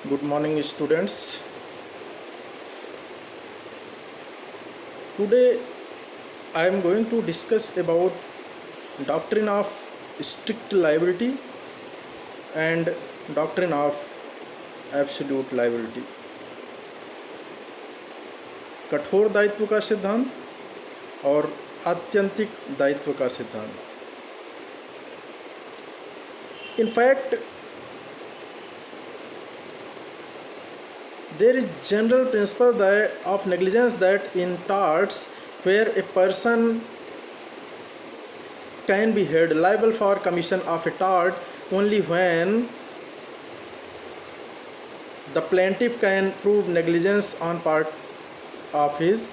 Good morning, students. Today I am going to discuss about doctrine of strict liability and doctrine of absolute liability. कठोर दायित्व का सिद्धांत और आत्यंतिक दायित्व का सिद्धांत. In fact, there is general principle of negligence that in torts where a person can be held liable for commission of a tort only when the plaintiff can prove negligence on part of his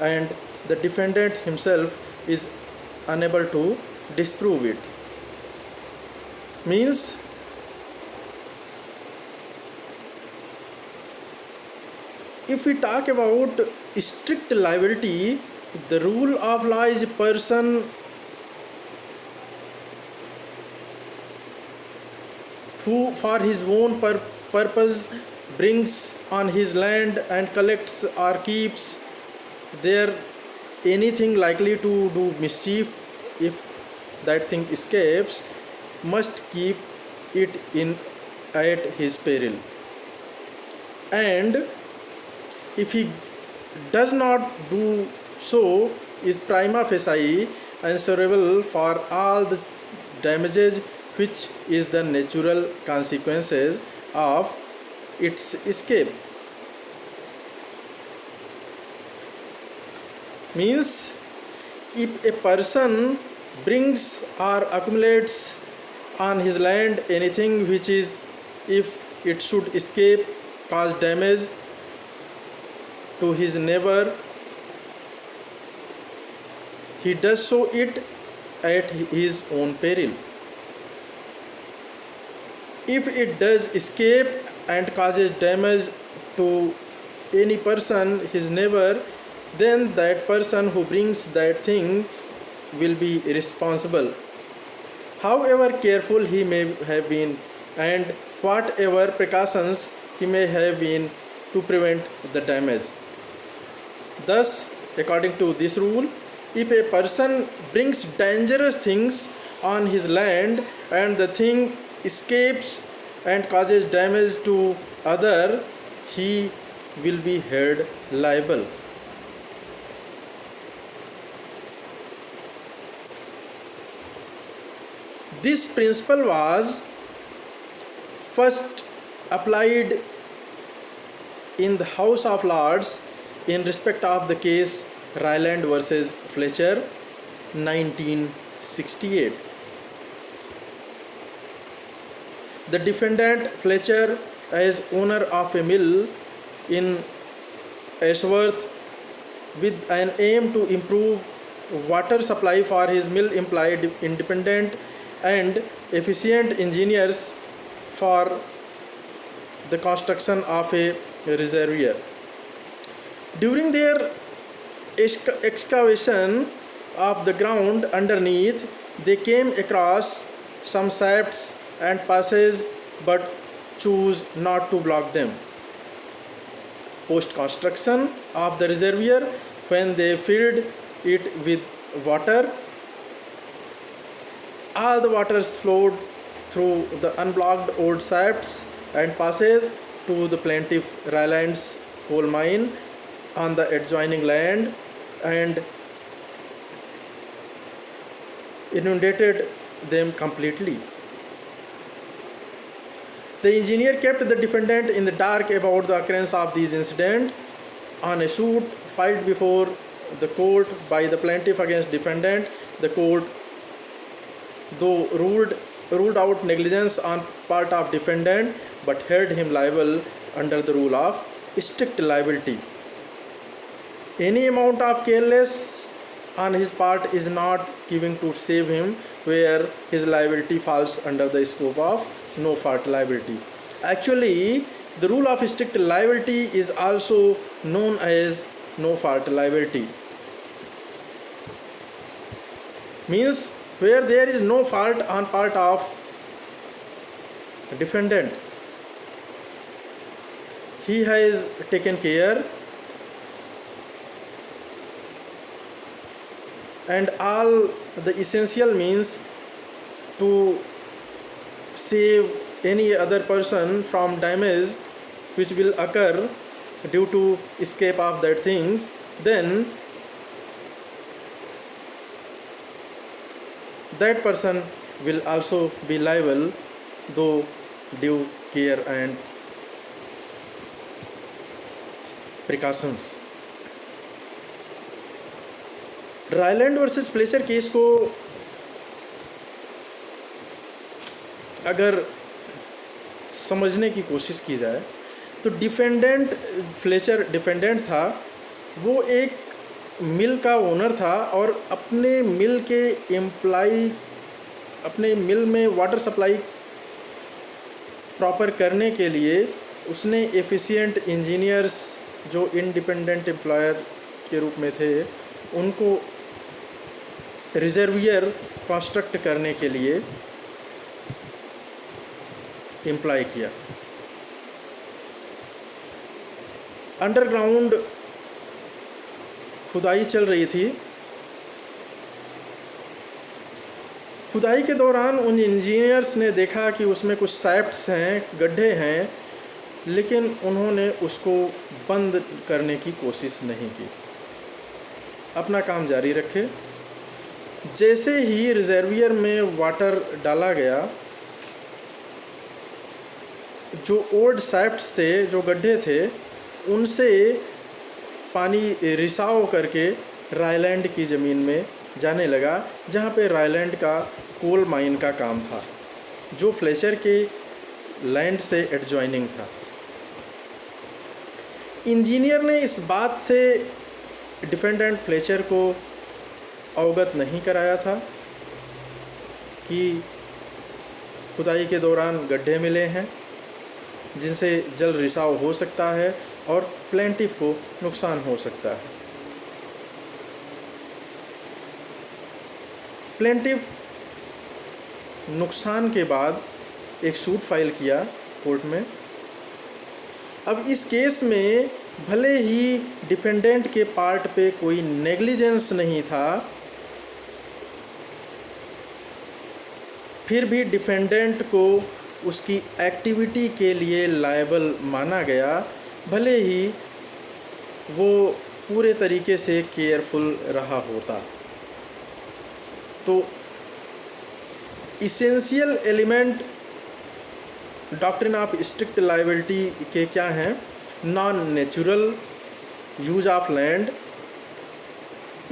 and the defendant himself is unable to disprove it. Means if we talk about strict liability, the rule of law is a person who for his own purpose brings on his land and collects or keeps there anything likely to do mischief. If that thing escapes, must keep it in at his peril, and if he does not do so, is prima facie answerable for all the damages which is the natural consequences of its escape. Means if a person brings or accumulates on his land anything which is, if it should escape, cause damage to his neighbor, he does so it at his own peril. If it does escape and causes damage to any person, his neighbor, then that person who brings that thing will be responsible, however careful he may have been and whatever precautions he may have been to prevent the damage. Thus, according to this rule, if a person brings dangerous things on his land and the thing escapes and causes damage to other, he will be held liable. This principle was first applied in the House of Lords in respect of the case Ryland versus Fletcher, 1968. The defendant Fletcher, as owner of a mill in Ashworth, with an aim to improve water supply for his mill, employed independent and efficient engineers for the construction of a reservoir. During their excavation of the ground underneath, they came across some shafts and passages but chose not to block them. Post construction of the reservoir, when they filled it with water, all the waters flowed through the unblocked old shafts and passages to the plaintiff Ryland's coal mine on the adjoining land and inundated them completely. The engineer kept the defendant in the dark about the occurrence of these incidents. On a suit filed before the court by the plaintiff against defendant, the court, though ruled out negligence on part of defendant, but held him liable under the rule of strict liability. Any amount of carelessness on his part is not given to save him, where his liability falls under the scope of no fault liability. Actually, the rule of strict liability is also known as no fault liability. Means where there is no fault on part of defendant, he has taken care, and all the essential means to save any other person from damage which will occur due to escape of that things, then that person will also be liable though due care and precautions. Rylands versus Fletcher case को अगर समझने की कोशिश की जाए तो defendant, Fletcher defendant था, वो एक मिल का ओनर था और अपने मिल के एम्प्लॉय, अपने मिल में वाटर सप्लाई प्रॉपर करने के लिए उसने एफिशिएंट इंजीनियर्स जो इंडिपेंडेंट एम्प्लॉयर के रूप में थे उनको रिजर्वियर कंस्ट्रक्ट करने के लिए एम्प्लॉय किया। अंडरग्राउंड खुदाई चल रही थी। खुदाई के दौरान उन इंजीनियर्स ने देखा कि उसमें कुछ सैप्ट्स हैं, गड्ढे हैं, लेकिन उन्होंने उसको बंद करने की कोशिश नहीं की, अपना काम जारी रखे। जैसे ही रिजर्वियर में वाटर डाला गया, जो ओल्ड सैप्ट्स थे, जो गड्ढे थे, उनसे पानी रिसाव करके रायलैंड की ज़मीन में जाने लगा, जहाँ पे रायलैंड का कोल माइन का काम था, जो फ्लेचर के लैंड से एडजॉइनिंग था। इंजीनियर ने इस बात से डिफेंडेंट फ्लेचर को अवगत नहीं कराया था कि खुदाई के दौरान गड्ढे मिले हैं जिनसे जल रिसाव हो सकता है और प्लेंटिफ को नुकसान हो सकता है। प्लेंटिफ नुकसान के बाद एक सूट फाइल किया कोर्ट में। अब इस केस में भले ही डिफेंडेंट के पार्ट पे कोई नेग्लिजेंस नहीं था, फिर भी डिफेंडेंट को उसकी एक्टिविटी के लिए लायबल माना गया, भले ही वो पूरे तरीके से केयरफुल रहा होता। तो essential element doctrine of strict liability के क्या हैं? Non natural use of land,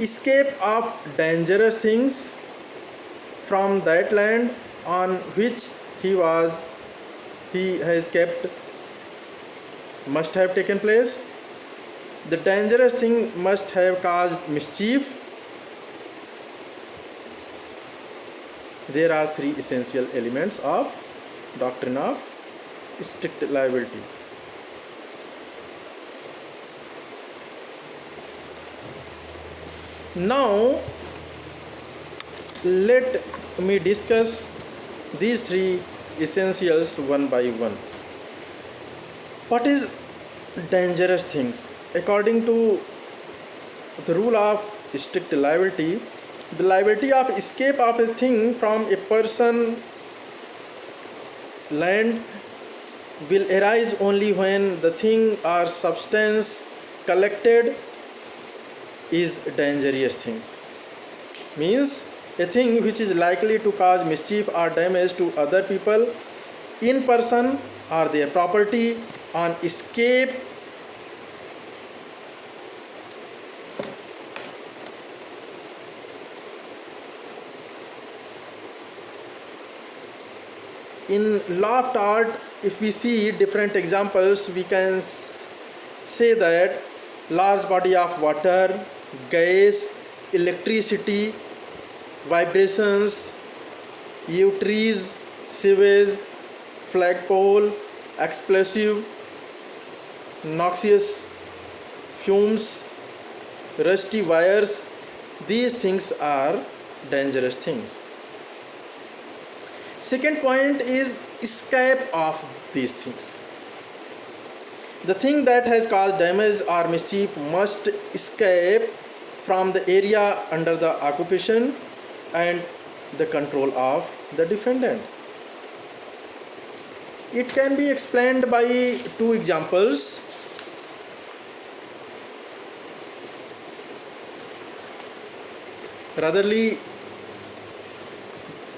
escape of dangerous things from that land on which he has kept must have taken place. The dangerous thing must have caused mischief. There are three essential elements of doctrine of strict liability. Now let me discuss these three essentials one by one. What is dangerous things? According to the rule of strict liability, the liability of escape of a thing from a person, land will arise only when the thing or substance collected is dangerous things. Means a thing which is likely to cause mischief or damage to other people in person or their property on escape in law of art. If we see different examples, we can say that large body of water, gas, electricity, vibrations, yew trees, sewage, flagpole, explosive, noxious fumes, rusty wires, these things are dangerous things. Second point is escape of these things. The thing that has caused damage or mischief must escape from the area under the occupation and the control of the defendant. It can be explained by two examples. Ratherly,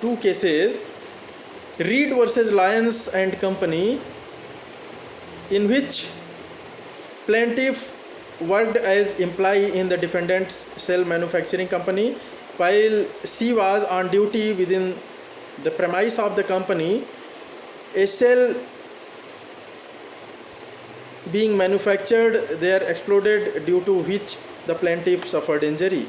two cases, Reed versus Lyons and Company, in which plaintiff worked as employee in the defendant's cell manufacturing company while she was on duty within the premise of the company. A cell being manufactured there exploded, due to which the plaintiff suffered injury.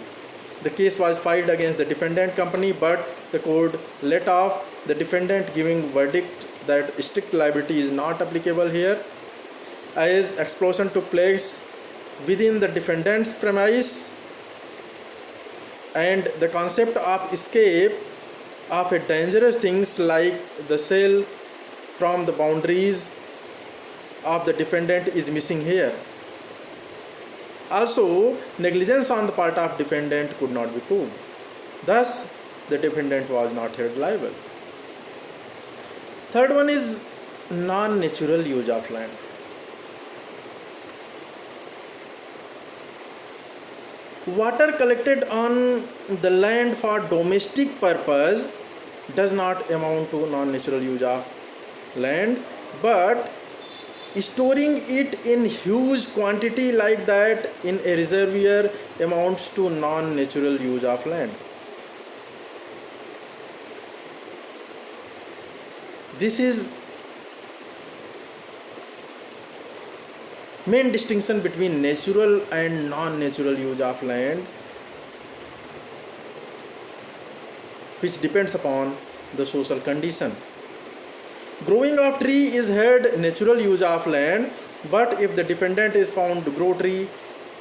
The case was filed against the defendant company, but the court let off the defendant, giving verdict that strict liability is not applicable here, as explosion took place within the defendant's premise, and the concept of escape of a dangerous things like the cell from the boundaries of the defendant is missing here. Also, negligence on the part of defendant could not be proved. Thus, the defendant was not held liable. Third one is non-natural use of land. Water collected on the land for domestic purpose does not amount to non-natural use of land, but storing it in huge quantity like that in a reservoir amounts to non-natural use of land. This is main distinction between natural and non-natural use of land, which depends upon the social condition. Growing of tree is held natural use of land, but if the defendant is found to grow tree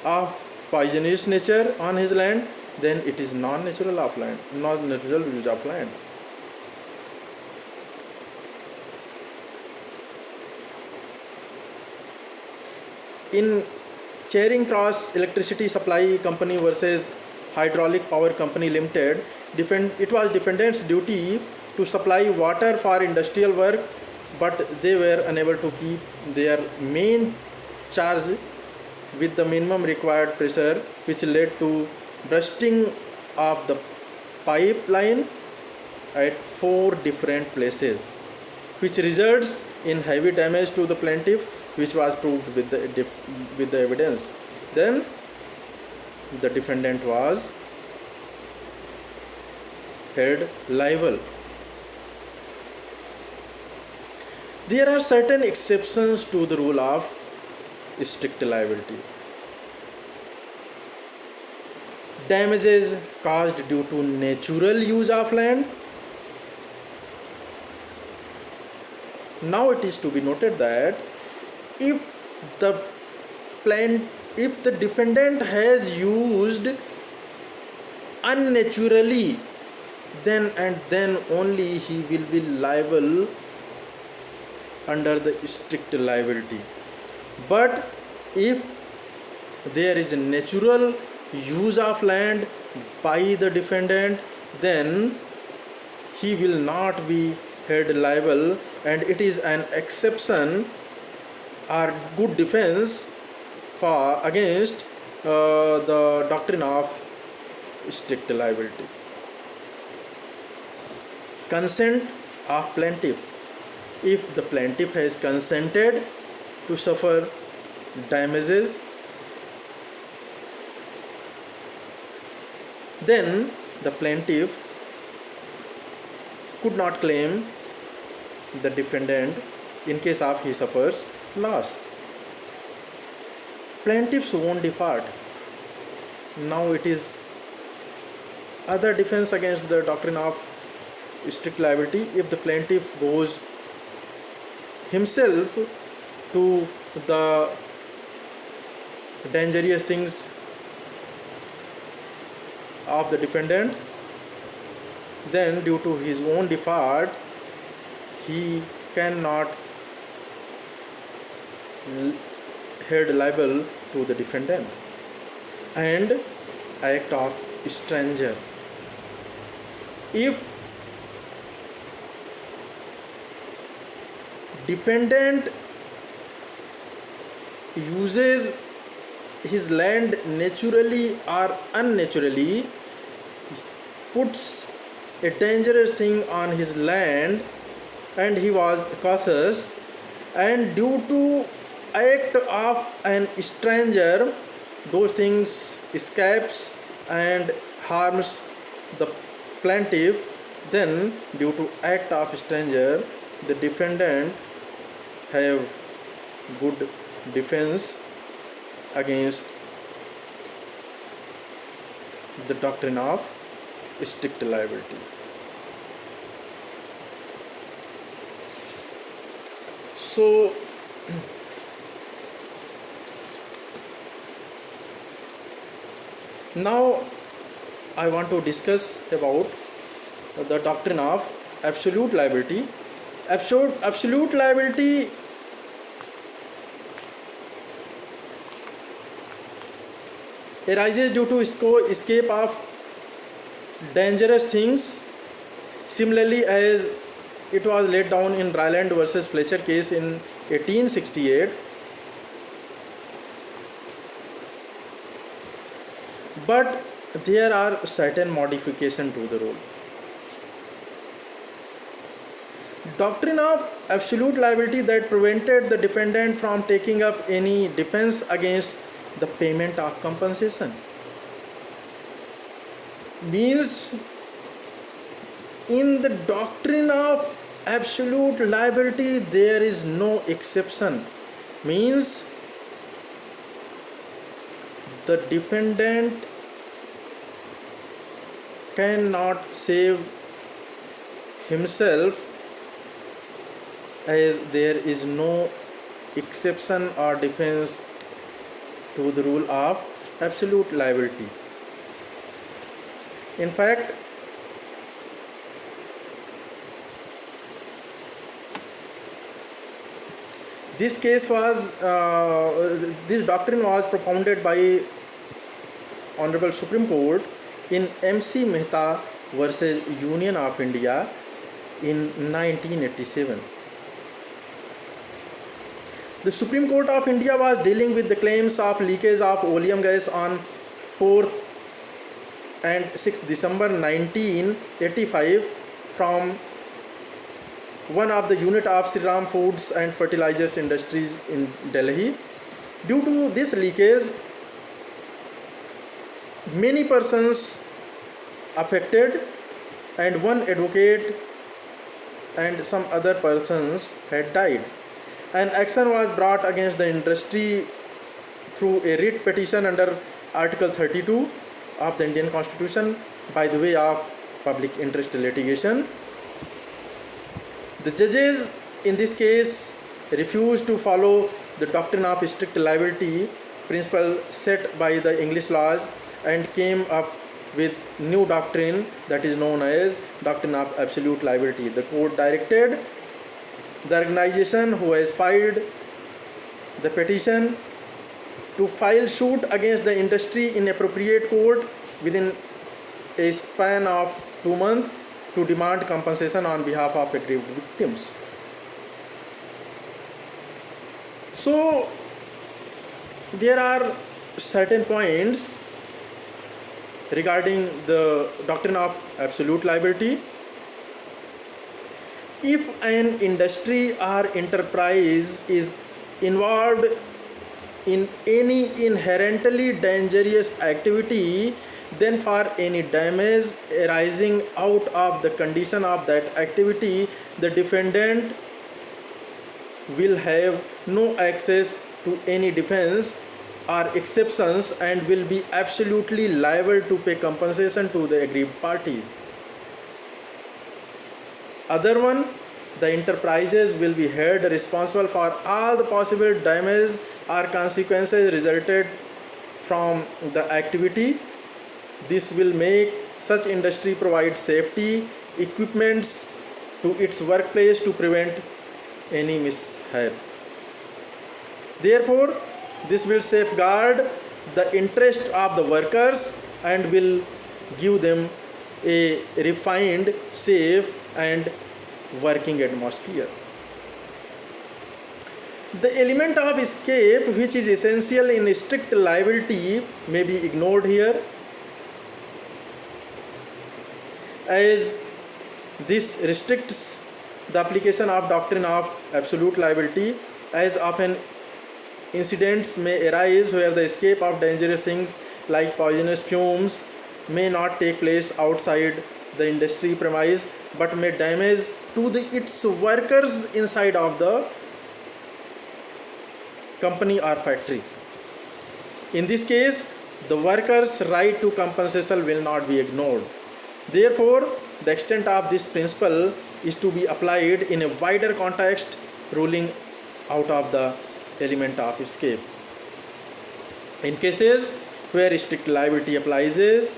of poisonous nature on his land, then it is non-natural of land, non-natural use of land. In Charing Cross Electricity Supply Company versus Hydraulic Power Company Limited, it was defendant's duty to supply water for industrial work, but they were unable to keep their main charge with the minimum required pressure, which led to bursting of the pipeline at 4 different places, which results in heavy damage to the plaintiff, which was proved with the evidence. Then the defendant was held liable. There are certain exceptions to the rule of strict liability. Damages caused due to natural use of land. Now it is to be noted that if the defendant has used unnaturally, then and then only he will be liable under the strict liability. But if there is a natural use of land by the defendant, then he will not be held liable, and it is an exception or good defense for against the doctrine of strict liability. Consent of plaintiff. If the plaintiff has consented to suffer damages, then the plaintiff could not claim the defendant in case of he suffers loss. Plaintiffs won't default. Now it is other defense against the doctrine of strict liability. If the plaintiff goes himself to the dangerous things of the defendant, then due to his own default he cannot held liable to the defendant. And act of stranger. If defendant uses his land naturally or unnaturally, puts a dangerous thing on his land, and he was cautious, and due to act of an stranger, those things escapes and harms the plaintiff, then due to act of stranger, the defendant have good defense against the doctrine of strict liability. So now I want to discuss about the doctrine of absolute liability. Absolute liability arises due to escape of dangerous things, similarly as it was laid down in Ryland versus Fletcher case in 1868. But there are certain modifications to the rule. Doctrine of absolute liability that prevented the defendant from taking up any defense against the payment of compensation means, in the doctrine of absolute liability there is no exception, means the defendant cannot save himself, as there is no exception or defense to the rule of absolute liability. In fact, this doctrine was propounded by Honorable Supreme Court in MC Mehta versus Union of India in 1987. The Supreme Court of India was dealing with the claims of leakage of oleum gas on 4th and 6th December 1985 from one of the unit of Sri Ram Foods and Fertilizers Industries in Delhi. Due to this leakage, many persons affected, and one advocate and some other persons had died. An action was brought against the industry through a writ petition under Article 32 of the Indian Constitution by the way of public interest litigation. The judges in this case refused to follow the doctrine of strict liability principle set by the English laws and came up with new doctrine that is known as doctrine of absolute liability. The court directed the organization who has filed the petition to file suit against the industry in appropriate court within a span of 2 months to demand compensation on behalf of aggrieved victims. So there are certain points regarding the doctrine of absolute liability. If an industry or enterprise is involved in any inherently dangerous activity, then for any damage arising out of the condition of that activity, the defendant will have no access to any defense or exceptions and will be absolutely liable to pay compensation to the aggrieved parties. Other one, the enterprises will be held responsible for all the possible damage or consequences resulted from the activity. This will make such industry provide safety equipments to its workplace to prevent any mishap. Therefore, This will safeguard the interest of the workers and will give them a refined, safe, and working atmosphere. The element of escape, which is essential in strict liability, may be ignored here, as this restricts the application of doctrine of absolute liability, as often incidents may arise where the escape of dangerous things like poisonous fumes may not take place outside the industry premise but may damage to its workers inside of the company or factory. In this case, the workers' right to compensation will not be ignored. Therefore, the extent of this principle is to be applied in a wider context, ruling out of the element of escape. In cases where strict liability applies,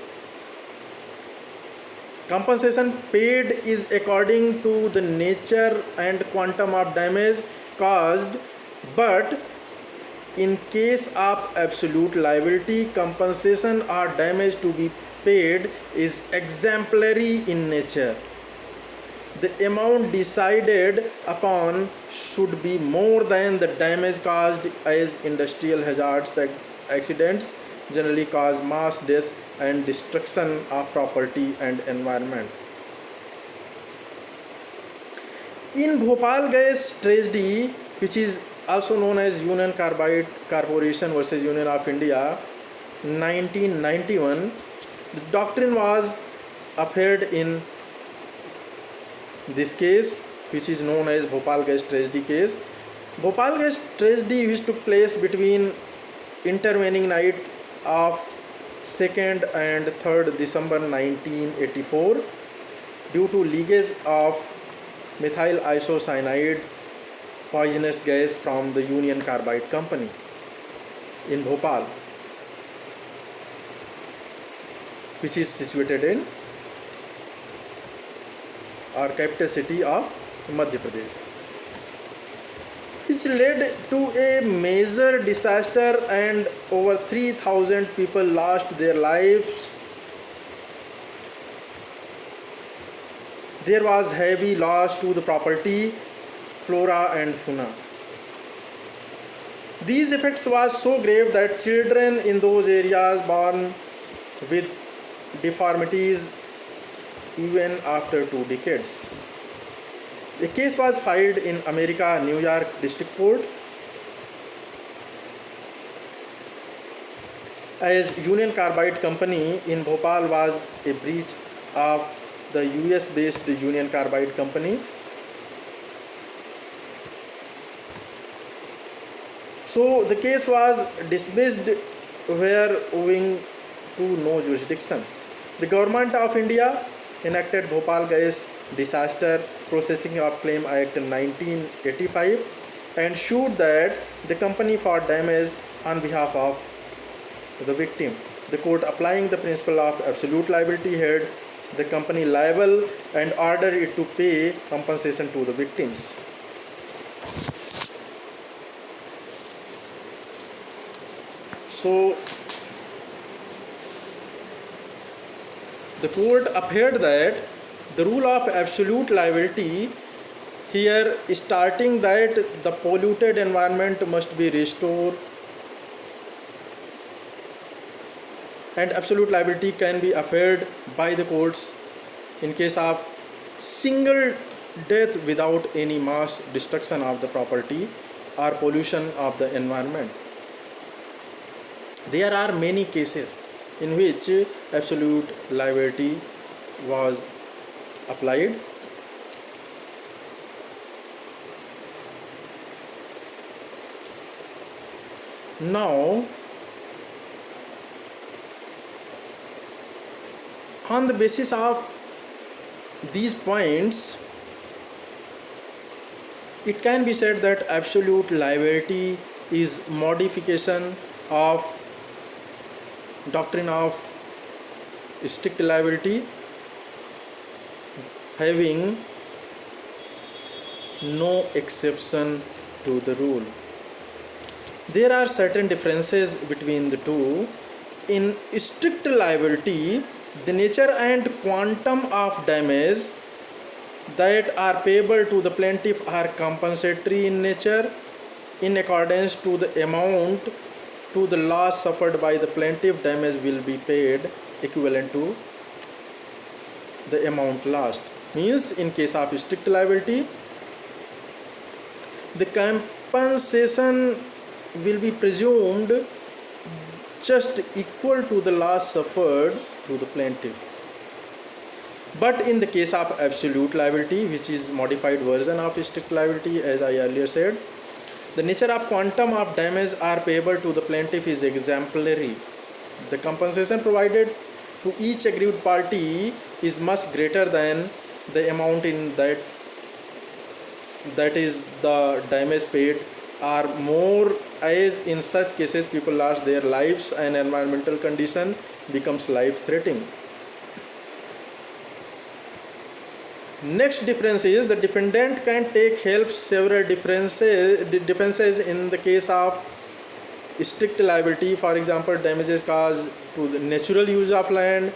compensation paid is according to the nature and quantum of damage caused, but in case of absolute liability, compensation or damage to be paid is exemplary in nature. The amount decided upon should be more than the damage caused, as industrial hazards accidents generally cause mass death and destruction of property and environment. In Bhopal Gas tragedy, which is also known as Union Carbide Corporation versus Union of India, 1991, the doctrine was upheld in this case, which is known as Bhopal Gas tragedy case. Bhopal Gas tragedy, which took place between intervening night of 2nd and 3rd December 1984, due to leakage of methyl isocyanide poisonous gas from the Union Carbide Company in Bhopal, which is situated in our capital city of Madhya Pradesh, which led to a major disaster and over 3,000 people lost their lives. There was heavy loss to the property, flora and fauna. These effects was so grave that children in those areas born with deformities even after 2 decades. The case was filed in America, New York District Court, as Union Carbide Company in Bhopal was a breach of the US based Union Carbide Company. So the case was dismissed where owing to no jurisdiction. The government of India enacted Bhopal Gas Disaster Processing of Claim Act 1985 and sued that the company for damage on behalf of the victim. The court, applying the principle of absolute liability, held the company liable and ordered it to pay compensation to the victims. So the court upheld that the rule of absolute liability here, starting that the polluted environment must be restored, and absolute liability can be upheld by the courts in case of single death without any mass destruction of the property or pollution of the environment. There are many cases in which absolute liability was applied. Now, on the basis of these points, it can be said that absolute liability is modification of doctrine of strict liability, having no exception to the rule. There are certain differences between the two. In strict liability, the nature and quantum of damage that are payable to the plaintiff are compensatory in nature in accordance to the amount to the loss suffered by the plaintiff. Damage will be paid equivalent to the amount lost. Means in case of strict liability, the compensation will be presumed just equal to the loss suffered to the plaintiff. But in the case of absolute liability, which is modified version of strict liability, as I earlier said, the nature of quantum of damage are payable to the plaintiff is exemplary. The compensation provided to each aggrieved party is much greater than the amount in that is the damage paid, or more, as in such cases people lost their lives and environmental condition becomes life threatening. Next difference is the defendant can take help several defenses in the case of strict liability. For example, damages caused to the natural use of land,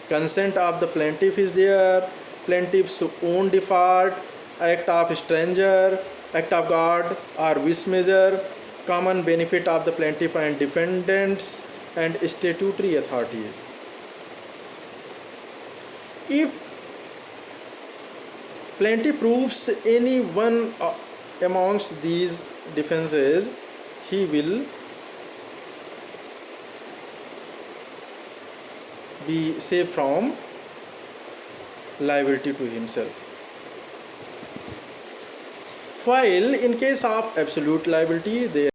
consent of the plaintiff is there, plaintiff's own default, act of stranger, act of God or wish measure, common benefit of the plaintiff and defendants, and statutory authorities. If plaintiff proves any one amongst these defenses, he will be safe from liability to himself. While in case of absolute liability, there